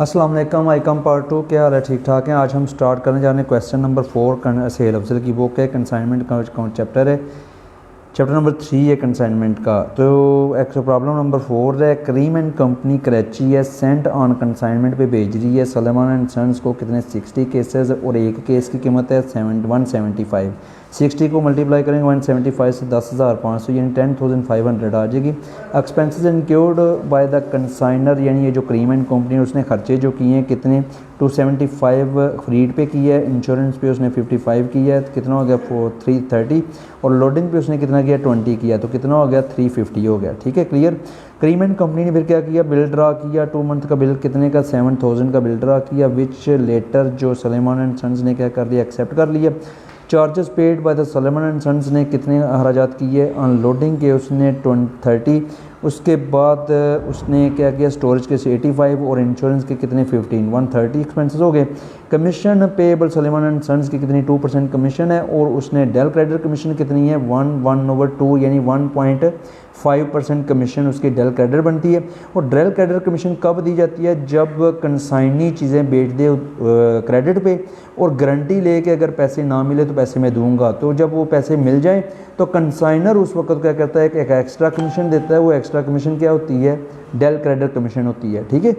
अस्सलाम वालेकुम, आई कम पार्ट 2। क्या हाल है? ठीक ठाक हैं। आज हम स्टार्ट करने जा रहे हैं क्वेश्चन नंबर 4 सेल अफजल की बुक है, कंसाइनमेंट का चैप्टर है, चैप्टर नंबर 3 है कंसाइनमेंट का। तो एक प्रॉब्लम नंबर 4 है, क्रीम एंड कंपनी कराची है सेंट ऑन कंसाइनमेंट पे भेज रही है सलेमान एंड सन्स को कितने 60 केसेस और एक केस की कीमत है 175। 60 को मल्टीप्लाई करेंगे 175 से 10,500 यानी 10,500 आ जाएगी। Expenses include by the consignor यानी ये जो क्रीम एंड कंपनी उसने खर्चे जो किए हैं कितने 275 फ्रीड पे किया है, इंश्योरेंस पे उसने 55 किया है, कितना हो गया 330 और लोडिंग पे उसने कितना किया 20 किया, तो कितना हो गया 350 हो गया। ठीक है, क्लियर। क्रीम एंड कंपनी ने फिर क्या किया, बिल ड्रा किया 2 मंथ का बिल कितने का 7,000 का बिल ड्रा किया, विच लेटर जो सलेमान एंड सन्स ने क्या कर लिया एक्सेप्ट कर लिया। Charges paid by the Suleman and sons ने कितने अखराजात किए, अनलोडिंग के उसने 30, उसके बाद उसने क्या किया स्टोरेज के 85 और इंश्योरेंस के कितने 15, 130 एक्सपेंसेस हो गए। Commission payable Suleman and sons की कितनी 2% कमीशन है और उसने डेल क्रेडिट कमीशन कितनी है 1/2 यानी 1.5% कमीशन उसकी डेल क्रेडिट बनती है। और डेल क्रेडिट कमीशन कब दी जाती है, जब कंसाइनी चीज़ें बेच दे क्रेडिट पे और गारंटी ले के अगर पैसे ना मिले तो पैसे मैं दूंगा, तो जब वो पैसे मिल जाएं तो कंसाइनर उस वक्त क्या करता है कि एक एक्स्ट्रा कमीशन देता है। वो एक्स्ट्रा कमीशन क्या होती है, डेल क्रेडिट कमीशन होती है। ठीक है,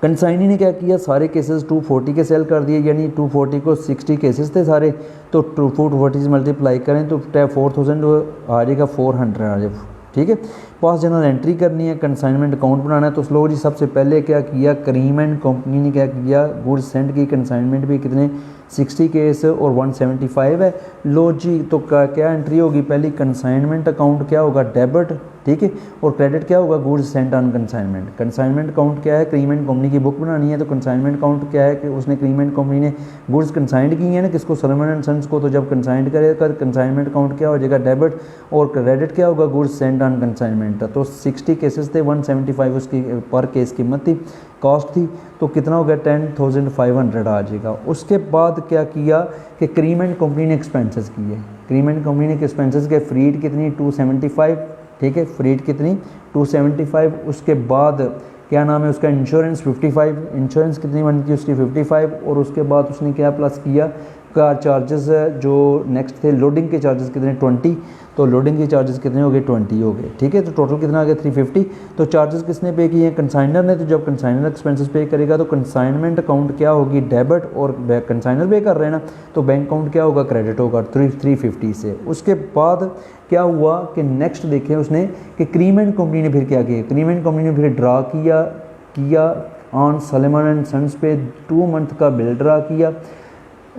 कंसाइनी ने क्या किया सारे केसेस 240 के सेल कर दिए, यानी 240 को 60 केसेस थे सारे, तो 240 से मल्टीप्लाई करें तो 4000 आ जाएगा, 400 आ जाएगा। ठीक है, पास जनरल एंट्री करनी है, कंसाइनमेंट अकाउंट बनाना है। तो स्लो जी सबसे पहले क्या किया, क्रीम एंड कंपनी ने क्या किया गुड्स सेंड की, कंसाइनमेंट भी कितने 60 केस और 175 है। लो जी तो क्या एंट्री होगी, पहली कंसाइनमेंट अकाउंट क्या होगा डेबिट, ठीक है, और क्रेडिट क्या होगा goods Saint on consignment. Consignment account क्या है, क्रीम एंड कंपनी की बुक बनानी है, तो कंसाइनमेंट अकाउंट क्या है कि उसने क्रीम एंड कंपनी ने गुड्स कंसाइंड की है ना किसको, सलेमान एंड सन्स को, तो जब कंसाइंड करेगा कंसाइनमेंट अकाउंट क्या हो जाएगा डेबिट और क्रेडिट क्या होगा गुड्स सेंट ऑन कंसाइनमेंट। तो 60 केसेस थे, 175 उसकी पर केस कीमत थी, कॉस्ट थी, तो कितना हो गया 10,500 आ जाएगा। उसके बाद क्या किया कि क्रीम एंड कंपनी ने एक्सपेंसेस किए, क्रीम एंड कंपनी ने एक्सपेंसेस के फ्रीड कितनी 275, ठीक है, फ्रीड कितनी 275। उसके बाद क्या नाम है उसका इंश्योरेंस 55, इंश्योरेंस कितनी बनती है उसकी 55, और उसके बाद उसने क्या प्लस किया कार चार्जेस जो नेक्स्ट थे लोडिंग के चार्जेस कितने 20, तो लोडिंग के चार्जेस कितने हो गए 20 हो गए। ठीक है, तो टोटल कितना आ गया 350। तो चार्जेस किसने पे किए हैं, कंसाइनर ने। तो जब कंसाइनर एक्सपेंसेस पे करेगा तो कंसाइनमेंट अकाउंट क्या होगी डेबिट और कंसाइनर पे कर रहे हैं ना, तो बैंक अकाउंट क्या होगा क्रेडिट होगा 350 से। उसके बाद क्या हुआ कि नेक्स्ट देखें उसने कि क्रीम एंड कंपनी ने फिर क्या किया, क्रीम एंड कंपनी ने फिर ड्रा किया ऑन सलेमान एंड सन्स पे 2 मंथ का बिल ड्रा किया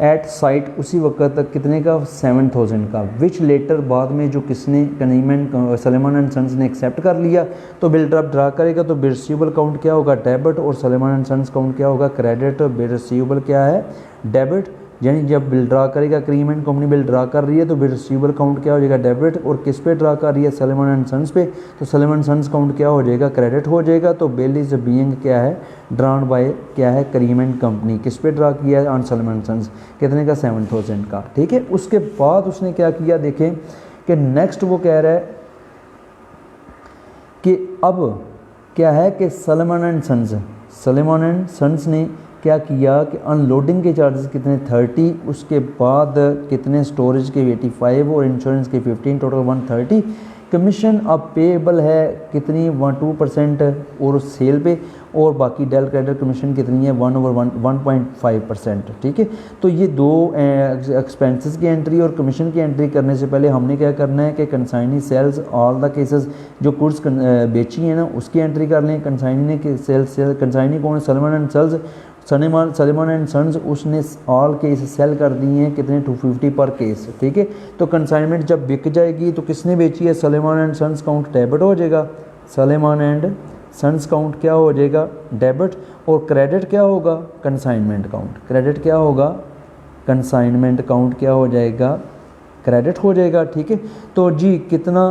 एट साइट उसी वक्त तक कितने का 7,000 का, विच लेटर बाद में जो किसने क्रीम एंड सलेमान एंड सन्स ने एक्सेप्ट कर लिया। तो बिल ड्रा करेगा तो बिल रिसीवेबल अकाउंट क्या होगा डेबिट और सलेमान एंड सन्स अकाउंट क्या होगा क्रेडिट। बिल रिसीवेबल क्या है डेबिट, यानी जब बिल ड्रा करेगा cream and company bill draw कर रही है तो बिल रिसीवेबल अकाउंट क्या हो जाएगा डेबिट, और किस पे ड्रा कर रही है सलेमान एंड सन्स पे, तो सलेमान एंड सन्स अकाउंट क्या हो जाएगा क्रेडिट हो जाएगा। तो बिल इज बीइंग क्या है ड्रान बाय क्या है क्रीम एंड कंपनी, किस पे ड्रा किया है ऑन सलेमान एंड सन्स कितने का 7,000 का। ठीक है, उसके बाद उसने क्या किया देखें कि नेक्स्ट वो कह रहा है कि अब क्या है कि सलेमान एंड सन्स ने क्या किया कि अनलोडिंग के चार्जेस कितने 30, उसके बाद कितने स्टोरेज के 85 और इंश्योरेंस के 15, टोटल 130। कमीशन अब पेएबल है कितनी 2% और सेल पे, और बाकी डेल क्रेडिट कमीशन कितनी है 1/1.5%। ठीक है, तो ये दो एक्सपेंसेस की एंट्री और कमीशन की एंट्री करने से पहले हमने क्या करना है कि consignee sales all the cases जो गुड्स बेची है ना उसकी एंट्री कर लें। कंसाइनी ने सेल्स कंसाइनी कौन है Suleman and sons, Suleman and sons उसने ऑल केस सेल कर दिए हैं कितने 250 पर केस। ठीक है, तो कंसाइनमेंट जब बिक जाएगी तो किसने बेची है Suleman and sons account debit हो जाएगा, सलेमान एंड सन्स अकाउंट क्या हो जाएगा डेबिट, और क्रेडिट क्या होगा कंसाइनमेंट अकाउंट, क्रेडिट क्या होगा कंसाइनमेंट अकाउंट क्या हो जाएगा क्रेडिट हो जाएगा। ठीक है, तो जी कितना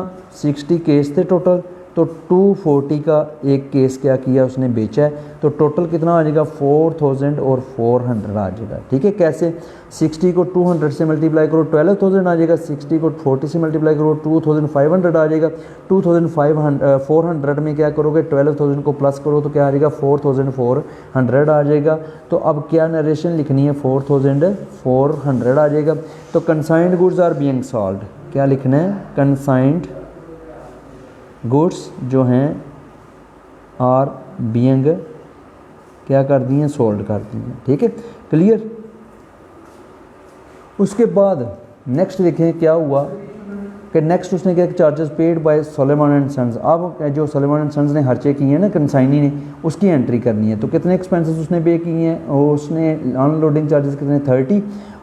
60 केस थे टोटल, तो 240 का एक केस क्या किया उसने बेचा है, तो टोटल कितना आ जाएगा 4000 और 400 आ जाएगा। ठीक है, कैसे 60 को 200 से मल्टीप्लाई करो 12000 आ जाएगा, 60 को 40 से मल्टीप्लाई करो 2500 आ जाएगा, 400 में क्या करोगे 12000 को प्लस करो तो क्या आ जाएगा 4400 आ जाएगा। तो अब क्या नरेशन लिखनी है 4400 आ जाएगा। तो कंसाइंड गुड्स आर बीइंग सोल्ड, क्या लिखना है कंसाइंड गुड्स जो हैं आर बीइंग क्या कर दी हैं सोल्ड कर दी हैं। ठीक है, क्लियर। उसके बाद नेक्स्ट देखें क्या हुआ कि नेक्स्ट उसने क्या charges paid by Soleman and sons. अब जो सोलेमान एंड सन्स ने खर्चे किए हैं ना कंसाइनी ने, उसकी एंट्री करनी है। तो कितने एक्सपेंसेस उसने पे किए हैं, और उसने अनलोडिंग चार्जेस कितने 30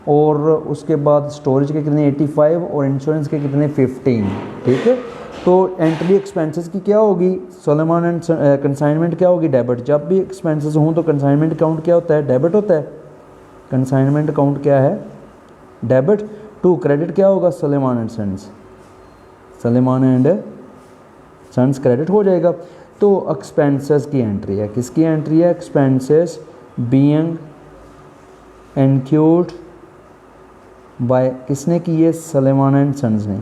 और उसके बाद स्टोरेज के कितने 85 और इंश्योरेंस के कितने 15। ठीक है, तो एंट्री एक्सपेंसेस की क्या होगी सोलेमान एंड कंसाइनमेंट क्या होगी डेबिट। जब भी एक्सपेंसेस हों तो कंसाइनमेंट अकाउंट क्या होता है डेबिट होता है, कंसाइनमेंट अकाउंट क्या है डेबिट। टू क्रेडिट क्या होगा Soleman and sons, Soleman and sons credit हो जाएगा। तो एक्सपेंसेस की एंट्री है, किसकी एंट्री है एक्सपेंसेस बीइंग इनक्यूर्ड बाय, किसने की है सोलेमान एंड सन्स ने,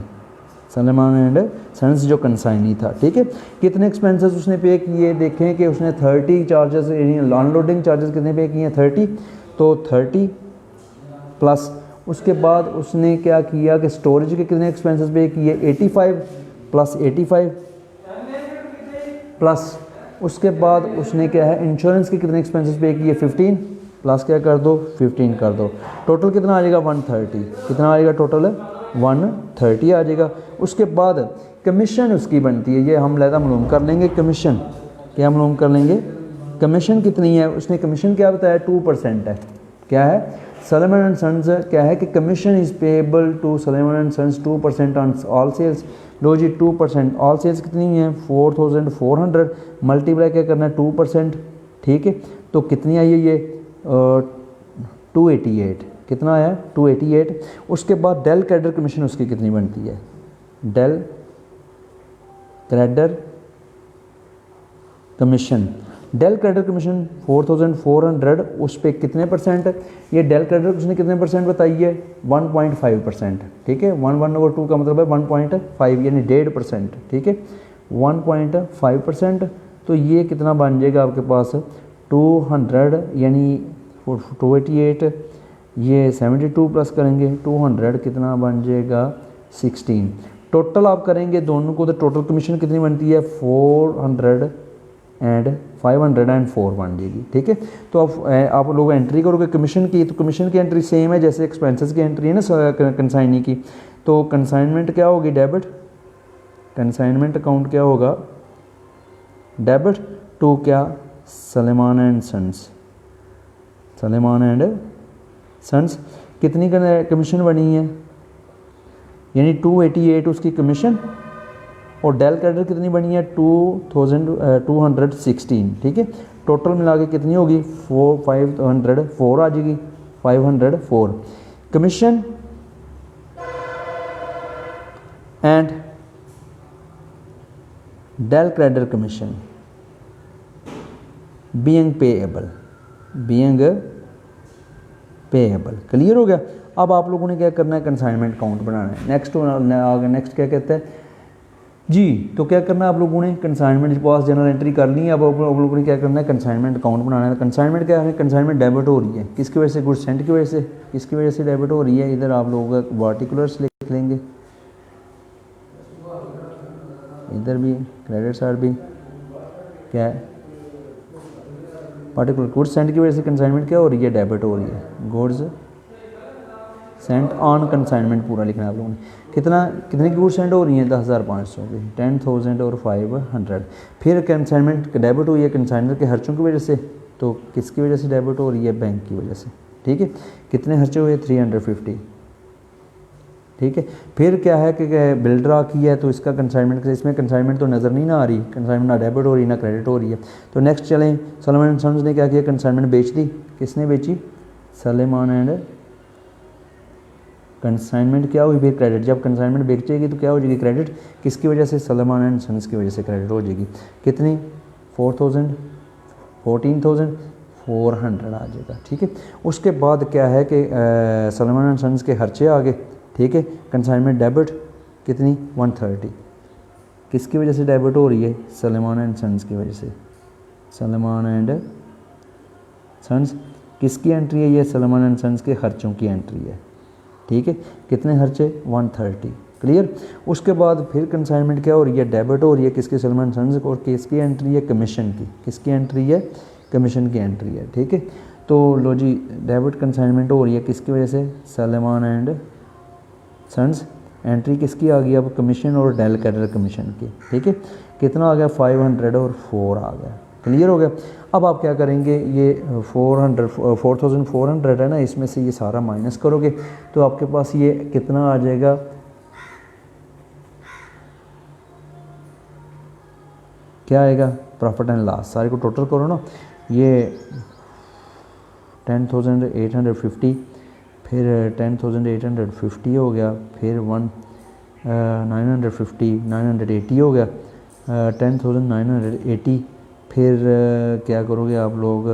सोलेमान एंड सन्स जो कंसाइनी था। ठीक है, कितने एक्सपेंसेस उसने पे किए, देखें कि उसने 30 चार्जेस अनलोडिंग चार्जेस कितने पे किए हैं 30, तो 30 प्लस उसके बाद उसने क्या किया कि स्टोरेज के कितने एक्सपेंसेस पे किए 85 प्लस 85 प्लस उसके बाद उसने क्या है इंश्योरेंस के कितने एक्सपेंसेस पे किए 15 प्लस क्या कर दो 15 कर दो, टोटल कितना आ जाएगा 130। कितना आ जाएगा टोटल 130 आ जाएगा। उसके बाद कमीशन उसकी बनती है, ये हम लहदा मालूम कर लेंगे कमीशन, क्या मालूम कर लेंगे कमीशन कितनी है। उसने कमीशन क्या बताया 2% है, क्या है सोलेमान एंड सन्स क्या है कि commission is payable to Soleman and sons 2% on all sales. लो जी 2% ऑल सेल्स कितनी है 4400 मल्टीप्लाई क्या करना है 2%। ठीक है, तो कितनी आई है ये 288, कितना आया 288। उसके बाद डेल क्रेडिटर कमीशन उसकी कितनी बनती है, del creditor commission, del creditor commission 4400 उस पर कितने परसेंट, ये डेल क्रेडिटर कमीशन कितने परसेंट बताइए 1.5%। ठीक है, 1/2 का मतलब है 1.5 यानी 1.5%। ठीक है, 1.5%। तो ये कितना बन जाएगा आपके पास 200 यानी 288, ये 72 प्लस करेंगे 200 कितना बन जाएगा 16। टोटल आप करेंगे दोनों को तो टोटल कमीशन कितनी बनती है 400 एंड 504 बन जाएगी। ठीक है, तो आप लोग एंट्री करोगे कमीशन की, तो कमीशन की एंट्री सेम है जैसे एक्सपेंसेस की एंट्री है ना कंसाइनी की। तो कंसाइनमेंट क्या होगी डेबिट, कंसाइनमेंट अकाउंट क्या होगा डेबिट टू क्या सोलेमान and sons, Soleman and sons कितनी कमीशन बनी है यानी 288 उसकी कमीशन, और डेल क्रेडिटर कितनी बनी है 2216। ठीक है, टोटल मिला के कितनी होगी 504 आ जाएगी 504 commission and del creditor commission being payable, being payable. Clear हो गया। अब आप लोगों ने क्या करना है कंसाइनमेंट अकाउंट बनाना है। नेक्स्ट क्या कहते हैं जी, तो क्या करना है आप लोगों ने कंसाइनमेंट पास जनरल एंट्री कर ली है। अब आप लोगों ने क्या करना है कंसाइनमेंट अकाउंट बनाना है। कंसाइनमेंट क्या है, कंसाइनमेंट डेबिट हो रही है किसकी वजह से, गुड्स सेंट की वजह से, किसकी वजह से डेबिट हो रही है, इधर आप लोगों का पार्टिकुलर्स लिख लेंगे, इधर भी क्रेडिट साइड भी क्या है पार्टिकुलर, गुड्स सेंट की वजह से कंसाइनमेंट क्या हो रही है डेबिट हो रही है, गुड्स सेंट ऑन कंसाइनमेंट पूरा लिखना है आप लोगों ने। कितने की गुड्स सेंट हो रही हैं 10,500 की, 10,000 और 500। फिर कंसाइनमेंट डेबिट हुई है कंसाइनर के खर्चों की वजह से, तो किसकी वजह से डेबिट हो रही है बैंक की वजह से। ठीक है, कितने खर्चे हुए 350। ठीक है, फिर क्या है कि बिल्डर आ की है तो इसका कंसाइनमेंट, इसमें कंसाइनमेंट तो नज़र नहीं ना आ रही, कंसाइनमेंट ना डेबिट हो रही ना क्रेडिट हो रही है। तो नेक्स्ट चलें, सोलेमान एंड सन्स ने क्या किया कंसाइनमेंट बेच दी, किसने बेची सोलेमान एंड कंसाइनमेंट क्या हुई, फिर क्रेडिट। जब कंसाइनमेंट बेचेगी तो क्या हो जाएगी, क्रेडिट। किसकी वजह से, सलमान एंड सन्स की वजह से क्रेडिट हो जाएगी। कितनी, 4000 14,400 आ जाएगा, ठीक है। उसके बाद क्या है कि सलमान एंड सन्स के खर्चे आ गए, ठीक है। कंसाइनमेंट डेबिट कितनी, 130। किसकी वजह से डेबिट हो रही है, सलमान एंड सन्स की वजह से। सलमान एंड सन्स किसकी एंट्री है, ये सलमान एंड सन्स के खर्चों की एंट्री है, ठीक है। कितने खर्चे, 130, क्लियर। उसके बाद फिर कंसाइनमेंट क्या हो रही है, डेबिट हो रही है, किसकी, सलमान सन्स को। और किसकी एंट्री है, कमीशन की। किसकी एंट्री है, कमीशन की एंट्री है, ठीक है। तो लो जी, डेबिट कंसाइनमेंट हो रही है किसकी वजह से, सलमान एंड सन्स। एंट्री किसकी आ गई अब, कमीशन और डेल कैडर कमीशन की, ठीक है। कितना आ गया, 504 आ गया, क्लियर हो गया। अब आप क्या करेंगे, ये 4400 है ना, इसमें से ये सारा माइनस करोगे तो आपके पास ये कितना आ जाएगा, क्या आएगा, प्रॉफिट एंड लॉस। सारे को टोटल करो ना, ये 10,850, फिर 10,850 हो गया, फिर 950 980 हो गया, 10,980, फिर क्या करोगे आप लोग,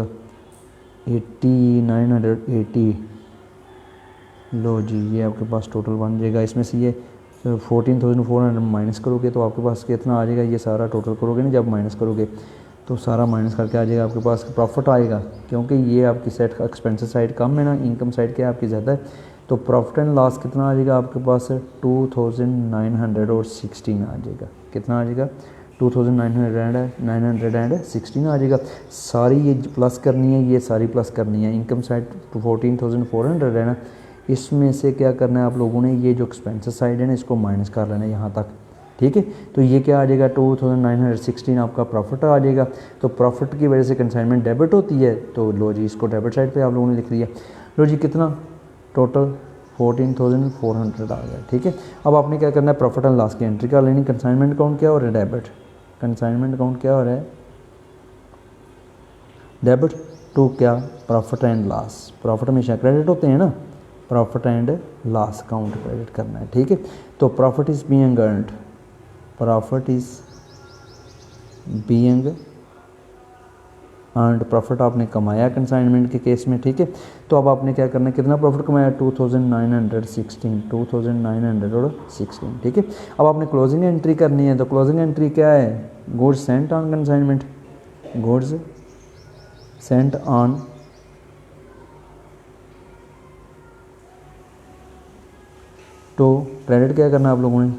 980। लो जी, ये आपके पास टोटल बन जाएगा। इसमें से ये 14,400 माइनस करोगे तो आपके पास कितना आ जाएगा, ये सारा टोटल करोगे ना, जब माइनस करोगे तो सारा माइनस करके आ जाएगा, आपके पास प्रॉफिट आएगा। क्योंकि ये आपकी साइड का एक्सपेंसेस साइड कम है ना, इनकम साइड क्या है आपकी ज़्यादा है। तो प्रॉफिट एंड लॉस कितना आ जाएगा आपके पास, 2,916 आ जाएगा। कितना आ जाएगा, 2,916 आ जाएगा। सारी ये प्लस करनी है, ये सारी प्लस करनी है। इनकम साइड 14,400 है ना, इसमें से क्या करना है आप लोगों ने, ये जो एक्सपेंसेस साइड है ना, इसको माइनस कर लेना है यहाँ तक, ठीक है। तो ये क्या आ जाएगा, 2,916 आपका प्रॉफिट आ जाएगा। तो प्रॉफिट की वजह से कंसाइनमेंट डेबिट होती है, तो लो जी, इसको डेबिट साइड पे आप लोगों ने लिख लिया। लो जी, कितना टोटल 14,400 आ गया, ठीक है। अब आपने क्या करना है, प्रॉफिट एंड लॉस की एंट्री कर लेनी। कंसाइनमेंट अकाउंट क्या हो रहा है, डेबिट। कंसाइनमेंट अकाउंट क्या हो रहा है, डेबिट टू क्या, प्रॉफिट एंड लॉस। प्रॉफिट हमेशा क्रेडिट होते हैं ना, profit and loss account credit करना है, ठीक है। तो profit is being earned, profit is being earned, profit आपने कमाया कंसाइनमेंट के केस में, ठीक है। तो अब आपने क्या करना है, कितना प्रॉफिट कमाया, 2,916, ठीक है। अब आपने क्लोजिंग एंट्री करनी है। तो क्लोजिंग एंट्री क्या है, goods Saint on consignment, goods Saint on तो क्रेडिट क्या करना है आप लोगों ने,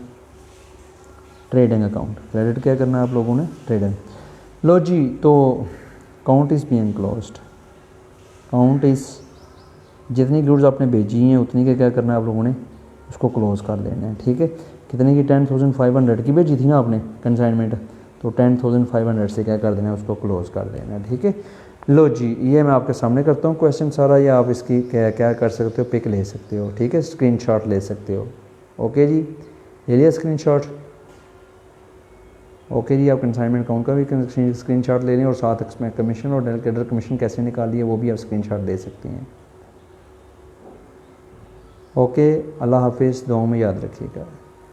ट्रेडिंग अकाउंट। क्रेडिट क्या करना है आप लोगों ने, ट्रेडिंग। लो जी, तो account is being closed, account is, जितनी गुड्स आपने भेजी हैं उतनी का क्या करना है आप लोगों ने, उसको क्लोज़ कर देना है, ठीक है। कितने की, 10,500 की भेजी थी ना आपने कंसाइनमेंट, तो 10,500 से क्या कर देना है, उसको क्लोज़ कर देना है, ठीक है। लो जी, ये मैं आपके सामने करता हूँ क्वेश्चन सारा, या आप इसकी क्या क्या कर सकते हो, पिक ले सकते हो, ठीक है, स्क्रीनशॉट ले सकते हो। ओके जी, ले लिया स्क्रीनशॉट। ओके जी, आप कंसाइनमेंट अकाउंट का भी स्क्रीनशॉट ले लें, और साथ इसमें कमीशन और डेल कैडर कमीशन कैसे निकाली है वो भी आप स्क्रीनशॉट दे सकते हैं। ओके, अल्लाह हाफिज़, दुआओं में याद रखिएगा।